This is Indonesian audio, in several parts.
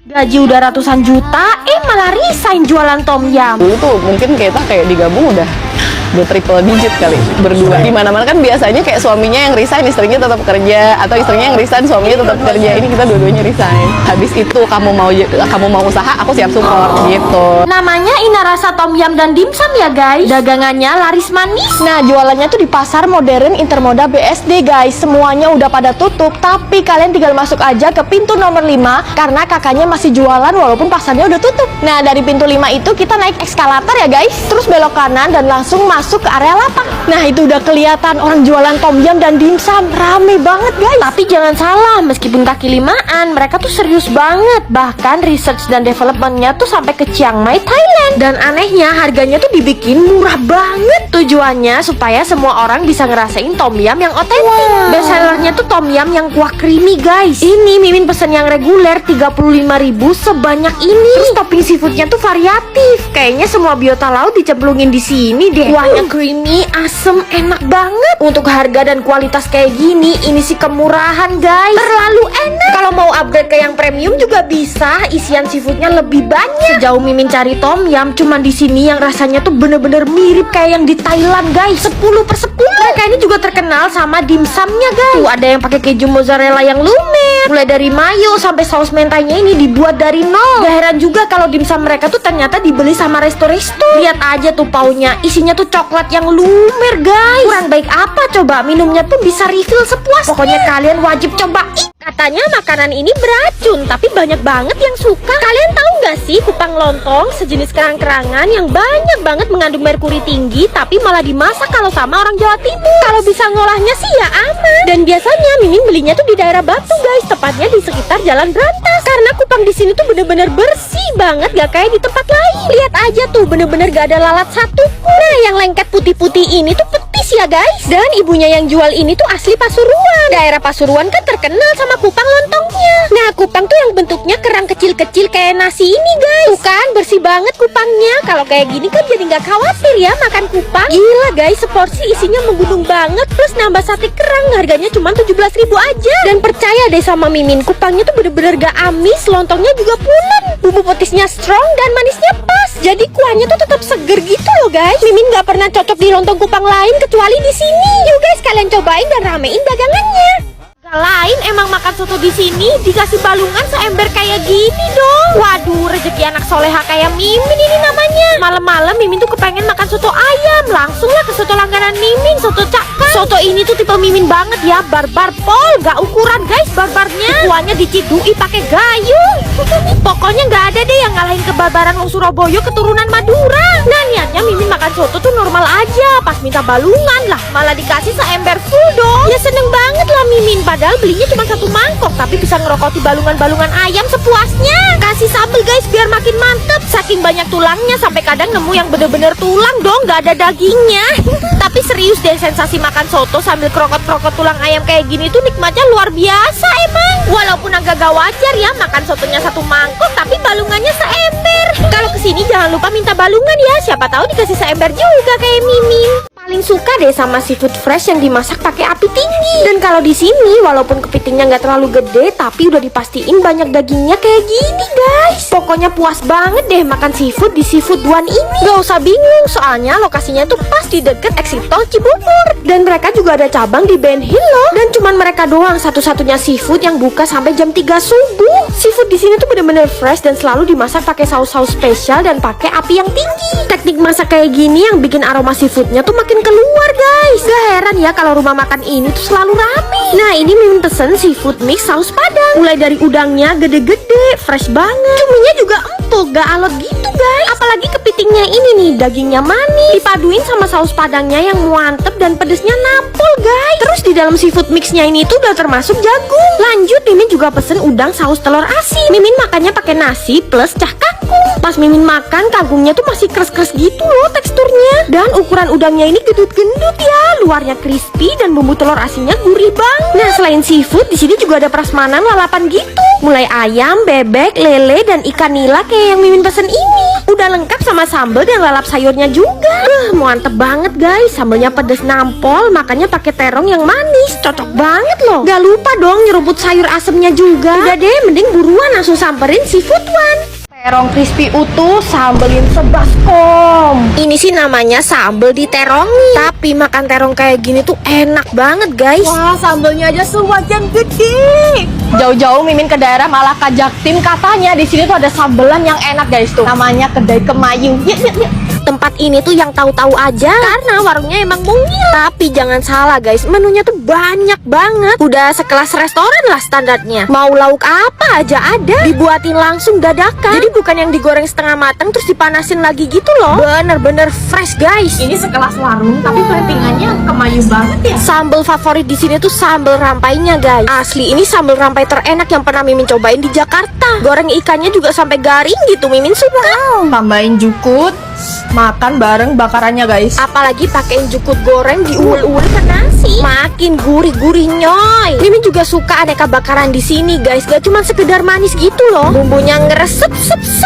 Gaji udah ratusan juta, malah resign jualan tom yum. Dulu tuh mungkin kita kayak digabung udah triple digit kali berdua. Di mana-mana kan biasanya kayak suaminya yang resign, istrinya tetap kerja, atau istrinya yang resign, suaminya tetap kerja. Ini kita dua-duanya resign. Habis itu kamu mau usaha, aku siap support gitu. Namanya Ina Rasa Tom Yum dan Dimsum ya guys. Dagangannya laris manis. Nah, jualannya tuh di Pasar Modern Intermoda BSD guys. Semuanya udah pada tutup, tapi kalian tinggal masuk aja ke pintu nomor 5 karena kakaknya masih jualan walaupun pasarnya udah tutup. Nah, dari pintu 5 itu kita naik eskalator ya guys. Terus belok kanan dan langsung masuk ke area lapak. Nah, itu udah kelihatan orang jualan tom yum dan dimsum. Rame banget guys. Tapi jangan salah, meskipun kaki limaan, mereka tuh serius banget. Bahkan research dan developmentnya tuh sampai ke Chiang Mai, Thailand. Dan anehnya harganya tuh dibikin murah banget. Tujuannya supaya semua orang bisa ngerasain tom yum yang otentik. Best sellernya tuh tom yum yang kuah creamy guys. Ini Mimin pesen yang reguler 35.000 sebanyak ini. Terus topping seafoodnya tuh variatif. Kayaknya semua biota laut dicemplungin di sini deh. Kuahnya creamy, asem, enak banget. Untuk harga dan kualitas kayak gini, ini sih kemurahan guys. Terlalu enak. Kalau mau upgrade ke yang premium juga bisa. Isian seafoodnya lebih banyak. Sejauh Mimin cari tom yum, cuman di sini yang rasanya tuh bener-bener mirip kayak yang di Thailand guys. 10/10. Mereka ini juga terkenal sama dimsumnya guys. Tuh ada yang pakai keju mozzarella yang lumer. Mulai dari mayo sampai saus mentainya ini dibuat dari nol. Gak heran juga kalau dimsum mereka tuh ternyata dibeli sama resto-resto. Lihat aja tuh paunya, isinya tuh coklat yang lumer guys. Kurang baik apa coba, minumnya pun bisa refill sepuasnya. Pokoknya kalian wajib coba. Katanya makanan ini beracun, tapi banyak banget yang suka. Kalian tahu gak sih kupang lontong, sejenis kerang-kerangan yang banyak banget mengandung merkuri tinggi, tapi malah dimasak kalau sama orang Jawa Timur. Kalau bisa ngolahnya sih ya aman. Dan biasanya Mimin belinya tuh di daerah Batu guys, tepatnya di sekitar Jalan Brantas. Karena kupang di sini tuh bener-bener bersih banget, gak kayak di tempat lain. Lihat aja tuh, bener-bener gak ada lalat satupun. Nah, yang lengket putih-putih ini tuh petis ya guys. Dan ibunya yang jual ini tuh asli Pasuruan. Daerah Pasuruan kan terkenal sama kupang lontongnya. Nah, kupang tuh yang bentuknya kerang kecil-kecil kayak nasi ini guys. Tuh kan, bersih banget kupangnya. Kalau kayak gini kan jadi nggak khawatir ya makan kupang. Gila guys, seporsi isinya menggunung banget. Plus nambah sate kerang, harganya cuma 17.000 aja. Dan percaya deh sama Mimin, kupangnya tuh bener-bener gak amis. Lontongnya juga pulen. Bumbu petisnya strong dan manisnya pas. Jadi kuahnya tuh tetap seger gitu loh guys. Mimin gak pernah cocok di lontong kupang lain kecuali di sini. Yuk guys, kalian cobain dan ramein dagangannya. Lain emang makan soto di sini dikasih balungan seember kayak gini dong. Waduh, rezeki anak soleha kayak Mimin ini namanya. Malam-malam Mimin tuh kepengen makan soto ayam. Langsunglah ke soto langganan Mimin, soto Cakang. Soto ini tuh tipe Mimin banget ya, barbar pol, gak ukuran guys barbarnya. Kuahnya dicidui pakai gayung. Pokoknya gak ada deh yang ngalahin kebarbaran wong Surabaya keturunan Madura. Nah, niatnya Mimin makan soto tuh normal aja. Pas minta balungan lah, malah dikasih seember full dong. Ya seneng banget lah Mimin. Padahal belinya cuma satu mangkok, tapi bisa ngerokoti balungan-balungan ayam sepuasnya. Kasih sambel guys biar makin mantep. Saking banyak tulangnya sampai kadang nemu yang bener-bener tulang dong, gak ada dagingnya. Tapi serius deh, sensasi makan soto sambil krokot-krokot tulang ayam kayak gini tuh nikmatnya luar biasa emang. Walaupun agak gak wajar ya makan sotonya satu mangkok tapi balungannya seember. Kalau kesini jangan lupa minta balungan ya, siapa tahu dikasih seember juga kayak Mimin. Paling suka deh sama seafood fresh yang dimasak pakai api tinggi. Dan kalau di sini walaupun kepitingnya nggak terlalu gede, tapi udah dipastiin banyak dagingnya kayak gini guys. Pokoknya puas banget deh makan seafood di Seafood One ini. Gak usah bingung, soalnya lokasinya tuh pas di deket exit tol Cibubur. Dan mereka juga ada cabang di Ben Hill loh. Dan cuman mereka doang satu-satunya seafood yang buka sampai jam 3 subuh. Seafood di sini tuh bener-bener fresh dan selalu dimasak pakai saus-saus spesial dan pakai api yang tinggi. Teknik masak kayak gini yang bikin aroma seafoodnya tuh makin keluar guys. Gak heran ya kalau rumah makan ini tuh selalu rame. Nah, ini Mimin pesen seafood mix saus padang. Mulai dari udangnya gede-gede, fresh banget. Cuminya juga empuk, gak alot gitu guys. Apalagi kepitingnya ini nih, dagingnya manis, dipaduin sama saus padangnya yang mantep dan pedesnya nampol guys. Terus di dalam seafood mixnya ini tuh udah termasuk jagung. Lanjut Mimin juga pesen udang saus telur asin. Mimin makannya pakai nasi plus cah kangkung. Pas Mimin makan, kagungnya tuh masih keras-keras gitu loh teksturnya. Dan ukuran udangnya ini gendut-gendut ya, luarnya crispy dan bumbu telur asinnya gurih banget. Nah, selain seafood, di sini juga ada prasmanan lalapan gitu. Mulai ayam, bebek, lele, dan ikan nila kayak yang Mimin pesen ini. Udah lengkap sama sambal dan lalap sayurnya juga. Mantep banget guys, sambalnya pedes nampol, makanya pakai terong yang manis, cocok banget loh. Gak lupa dong nyeruput sayur asemnya juga. Udah deh, mending buruan langsung samperin seafood one. Terong crispy utuh, sambelin sebaskom. Ini sih namanya sambal diterongi, tapi makan terong kayak gini tuh enak banget guys. Wah, sambelnya aja sewajan gede. Jauh-jauh Mimin ke daerah malah kajak tim, katanya di sini tuh ada sambelan yang enak guys tuh. Namanya Kedai Kemayu. Yuk. Tempat ini tuh yang tahu-tahu aja karena warungnya emang mungil. Tapi jangan salah guys, menunya tuh banyak banget. Udah sekelas restoran lah standarnya. Mau lauk apa aja ada, dibuatin langsung dadakan. Jadi bukan yang digoreng setengah matang terus dipanasin lagi gitu loh. Bener-bener fresh guys. Ini sekelas warung tapi platingannya Kemayu banget ya. Sambal favorit di sini tuh sambal rampainya guys. Asli ini sambal rampai terenak yang pernah Mimin cobain di Jakarta. Goreng ikannya juga sampai garing gitu, Mimin suka. Tambahin jukut, makan bareng bakarannya guys. Apalagi pakein jukut goreng diulek-ulek ke nasi, makin gurih-gurih nyoy. Mimin juga suka aneka bakaran di sini guys. Gak cuma sekedar manis gitu loh, bumbunya ngeresep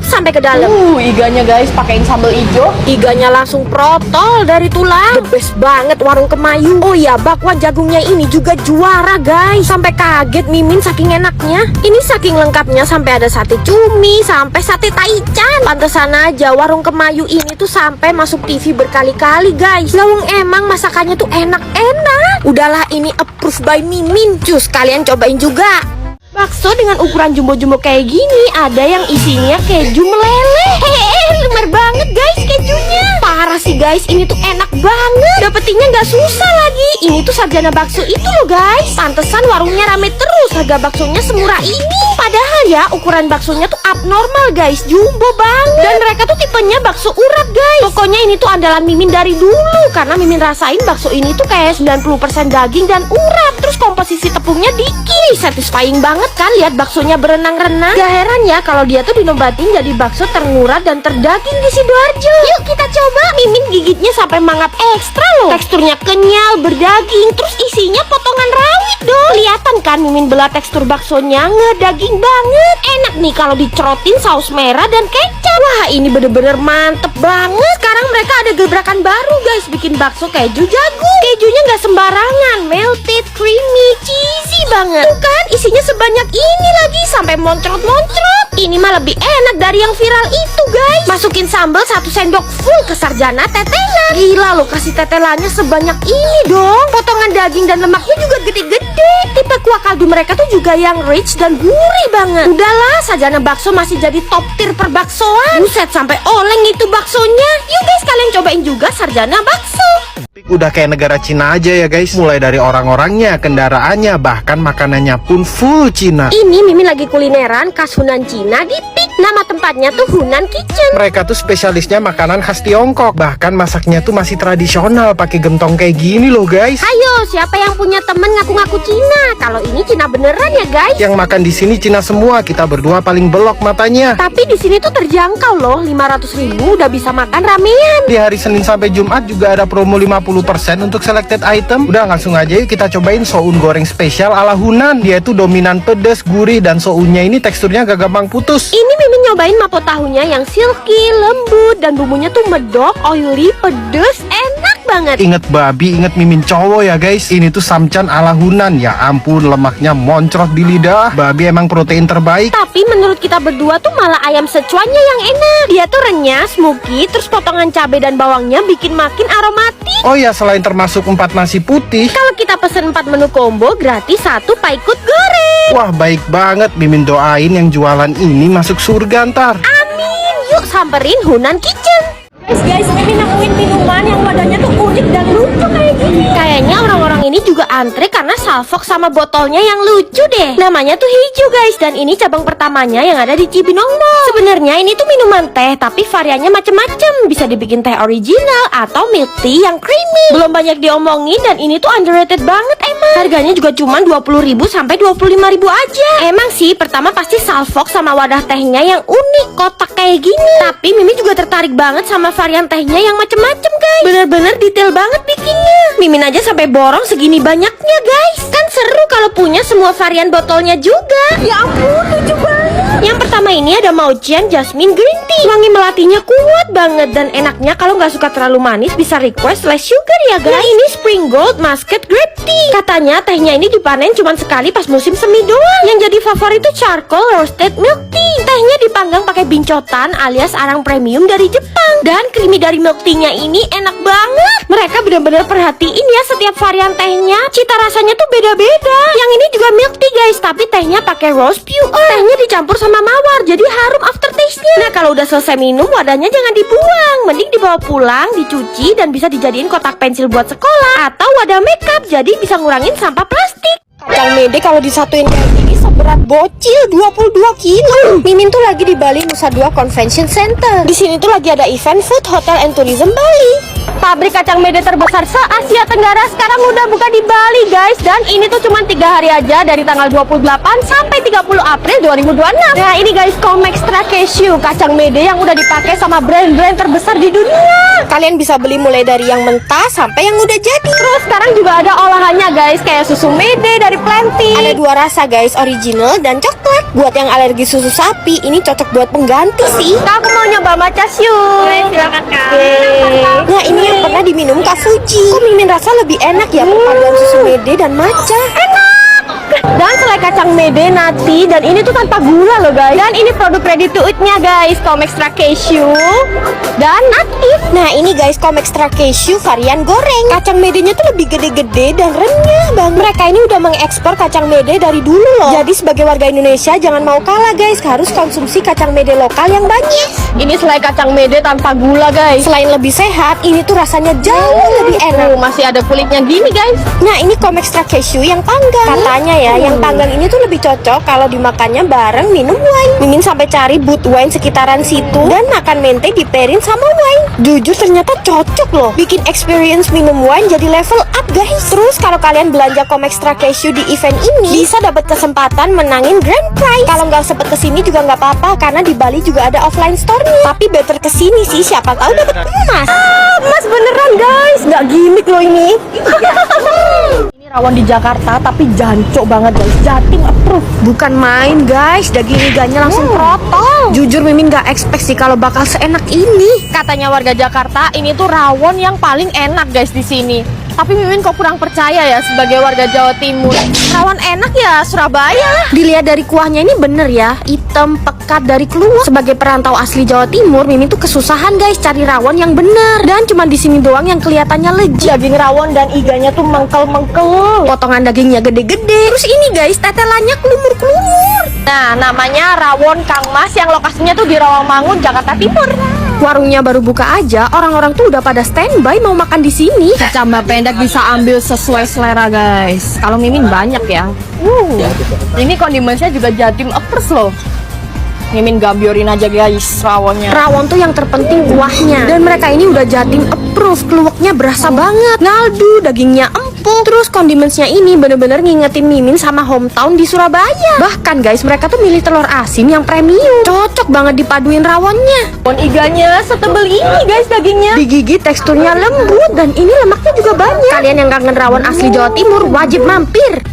sampai ke dalam. Iganya guys pakein sambal ijo. Iganya langsung protol dari tulang. The best banget warung Kemayu. Oh ya, bakwan jagungnya ini juga juara guys. Sampai kaget Mimin saking enaknya. Ini saking lengkapnya sampai ada sate cumi, sampai sate taichan. Pantesan aja warung Kemayu ini tuh sampai masuk TV berkali-kali guys. Lawang emang masakannya tuh enak-enak. Udahlah, ini approved by Mimin. Cus, kalian cobain juga. Bakso dengan ukuran jumbo-jumbo kayak gini, ada yang isinya keju meleleh. Lumer banget guys kejunya. Parah sih guys, ini tuh enak banget. Dapetinnya nggak susah lagi. Ini tuh sarjana bakso itu loh guys. Pantesan warungnya rame terus, harga baksonya semurah ini. Padahal ya ukuran baksonya tuh abnormal guys, jumbo banget. Dan mereka tuh tipenya bakso urat guys. Pokoknya ini tuh andalan Mimin dari dulu, karena Mimin rasain bakso ini tuh kayak 90% daging dan urat. Terus komposisi tepungnya dikit. Satisfying banget kan lihat baksonya berenang-renang. Gak heran ya kalau dia tuh dinobatin jadi bakso terurat dan terdaging di Sidoarjo. Yuk kita coba. Mimin gigitnya sampai mangap ekstra loh. Teksturnya kenyal, berdaging, terus isinya potongan rawit dong. Kelihatan kan Mimin belah tekstur baksonya ngedaging banget. Enak nih kalau dicerotin saus merah dan kecap. Wah, ini bener-bener mantep banget. Sekarang mereka ada gebrakan baru guys, bikin bakso keju jagung. Kejunya nggak sembarangan, melted, creamy, cheesy banget. Tuh kan isinya sebanyak ini lagi, sampai moncrot-moncrot. Ini mah lebih enak dari yang viral itu guys. Masukin sambal 1 sendok full ke sarjana tetelan. Gila loh, kasih tetelannya sebanyak ini dong. Potongan daging dan lemaknya juga gede-gede. Tipe kuah kaldu mereka tuh juga yang rich dan gurih banget. Udahlah, sarjana bakso masih jadi top tier perbaksoan. Buset, sampai oleng itu baksonya. Yuk guys, kalian cobain juga sarjana bakso. Udah kayak negara Cina aja ya guys. Mulai dari orang-orangnya, kendaraannya, bahkan makanannya pun full Cina. Ini Mimin lagi kulineran khas Hunan Cina di Pik. Nama tempatnya tuh Hunan Kitchen. Mereka tuh spesialisnya makanan khas Tiongkok. Bahkan masaknya tuh masih tradisional, pakai gentong kayak gini loh guys. Ayo, siapa yang punya temen ngaku-ngaku Cina? Kalau ini Cina beneran ya guys. Yang makan di sini Cina semua. Kita berdua paling belok matanya. Tapi di sini tuh terjangkau loh, 500.000 udah bisa makan ramean. Di hari Senin sampai Jumat juga ada promo 50% untuk selected item. Udah langsung aja yuk kita cobain soun goreng spesial ala Hunan. Dia tuh dominan pedas, gurih, dan sounnya ini teksturnya gak gampang putus. Ini Mimin nyobain mapo tahunya yang silky, lembut, dan bumbunya tuh medok, oily, pedes, enak banget. Ingat babi, ingat Mimin cowok ya guys. Ini tuh samcan ala Hunan. Ya ampun, lemaknya moncrot di lidah. Babi emang protein terbaik. Tapi menurut kita berdua tuh malah ayam secuannya yang enak. Dia tuh renyah, smoky, terus potongan cabai dan bawangnya bikin makin aromatik. Oh ya, selain termasuk 4 nasi putih, Kalau kita pesen 4 menu combo, gratis 1 paikut goreng. wah baik banget. Mimin doain yang jualan ini masuk surga ntar. Amin. Yuk samperin Hunan Kitchen. Guys, Mimin nemuin minuman yang wadahnya tuh unik dan lucu kayak gini. Kayaknya orang-orang ini juga antre karena salfok sama botolnya yang lucu deh. Namanya tuh hijau guys, dan ini cabang pertamanya yang ada di Cibinong Mall. Sebenarnya ini tuh minuman teh, tapi variannya macem-macem. Bisa dibikin teh original atau milk tea yang creamy. Belum banyak diomongin dan ini tuh underrated banget emang. sama. Harganya juga cuma 20.000 sampai 25.000 aja. Emang sih pertama pasti salfok sama wadah tehnya yang unik, kotak kayak gini. Tapi Mimin juga tertarik banget sama varian tehnya yang macem-macem guys. Bener-bener detail banget bikinnya. Mimin aja sampai borong segini banyaknya guys. Kan seru kalau punya semua varian botolnya juga. Ya ampun, lucu banget. Yang pertama ini ada Mauchian Jasmine Green Tea. Wangi melatinya kuat banget dan enaknya kalau nggak suka terlalu manis bisa request less sugar ya guys. Yang ini Spring Gold Muscat Grape Tea. Katanya tehnya ini dipanen cuma sekali pas musim semi doang. Yang jadi favorit itu Charcoal Roasted Milk Tea. Tehnya dipanggang pakai bincotan alias arang premium dari Jepang. Dan creamy dari milk tea-nya ini enak banget. Mereka benar-benar perhatiin ya setiap varian tehnya. Cita rasanya tuh beda-beda. Yang ini juga milk tea guys, tapi tehnya pakai rose pure. Tehnya dicampur sama mawar, jadi harum aftertaste-nya. Nah kalau udah selesai minum, wadahnya jangan dibuang. Mending dibawa pulang, dicuci, dan bisa dijadiin kotak pensil buat sekolah. Atau wadah makeup, jadi bisa ngurangin sampah plastik. Kacang mede kalau disatuin kayak gini seberat bocil 22 kilo. Mimin tuh lagi di Bali Nusa Dua Convention Center. Di sini tuh lagi ada event Food Hotel and Tourism Bali. Pabrik kacang mede terbesar se-Asia Tenggara sekarang udah buka di Bali guys. Dan ini tuh cuma 3 hari aja dari tanggal 28 sampai 30 April 2026. Nah ini guys, Comextra Cashew, kacang mede yang udah dipakai sama brand-brand terbesar di dunia. Kalian bisa beli mulai dari yang mentah sampai yang udah jadi. Terus sekarang juga ada olahannya guys, kayak susu mede dari Plenty. Ada 2 rasa guys, original dan coklat. Buat yang alergi susu sapi, ini cocok buat pengganti sih. Aku mau nyoba matcha siu. Silakan kak. Nah ini yang pernah diminum Kak Fuji. Kok Mimin rasa lebih enak ya perpaduan susu mede dan matcha. Enak. Dan selai kacang mede nati, dan ini tuh tanpa gula loh guys. Dan ini produk ready to eat-nya guys, Comextra Cashew dan natif. Nah ini guys, Comextra Cashew varian goreng. Kacang medenya tuh lebih gede-gede dan renyah banget. Mereka ini udah mengekspor kacang mede dari dulu loh. Jadi sebagai warga Indonesia jangan mau kalah guys, harus konsumsi kacang mede lokal yang banyak. Ini selai kacang mede tanpa gula guys. Selain lebih sehat, ini tuh rasanya jauh lebih enak. Masih ada kulitnya gini guys. Nah ini Comextra Cashew yang panggang. Katanya ya, yang panggang ini tuh lebih cocok kalau dimakannya bareng minum wine. Mimin sampai cari booth wine sekitaran situ dan makan mente diperin sama wine. Jujur ternyata cocok loh. Bikin experience minum wine jadi level up guys. Terus kalau kalian belanja Comextra Cashew di event ini, bisa dapat kesempatan menangin grand prize. Kalau nggak sempet kesini juga nggak apa-apa, karena di Bali juga ada offline store-nya. Tapi better kesini sih, siapa tahu dapat emas. Emas beneran guys, nggak gimmick loh ini. Ini rawon di Jakarta tapi jancok banget guys. Jatim approve. Bukan main guys, daging iganya langsung protol. Jujur Mimin gak expect sih kalau bakal seenak ini. Katanya warga Jakarta ini tuh rawon yang paling enak guys di sini. Tapi Mimin kok kurang percaya ya sebagai warga Jawa Timur. Rawon enak ya Surabaya. Dilihat dari kuahnya ini bener ya, hitam pekat dari keluar. Sebagai perantau asli Jawa Timur, Mimin tuh kesusahan guys cari rawon yang bener. Dan cuma di sini doang yang kelihatannya legit. Daging rawon dan iganya tuh mengkel-mengkel. Potongan dagingnya gede-gede. Terus ini guys, tetelannya kelumur-kelumur. Nah, namanya rawon Kang Mas yang lokasinya tuh di Rawamangun, Jakarta Timur. Warungnya baru buka aja, orang-orang tuh udah pada standby mau makan di sini. Kecambah pendek bisa ambil sesuai selera guys. Kalau Mimin banyak ya. Ini kondimennya juga Jatim Appers loh. Mimin gambiorin aja guys rawonnya. Rawon tuh yang terpenting kuahnya. Dan mereka ini udah Jatim approve. Keluaknya berasa banget, ngaldu, dagingnya empuk. Terus kondimennya ini bener-bener ngingetin Mimin sama hometown di Surabaya. Bahkan guys, mereka tuh milih telur asin yang premium. Cocok banget dipaduin rawonnya. Rawon iganya setebel ini guys dagingnya. Digigit teksturnya lembut dan ini lemaknya juga banyak. Kalian yang kangen rawon asli Jawa Timur wajib mampir.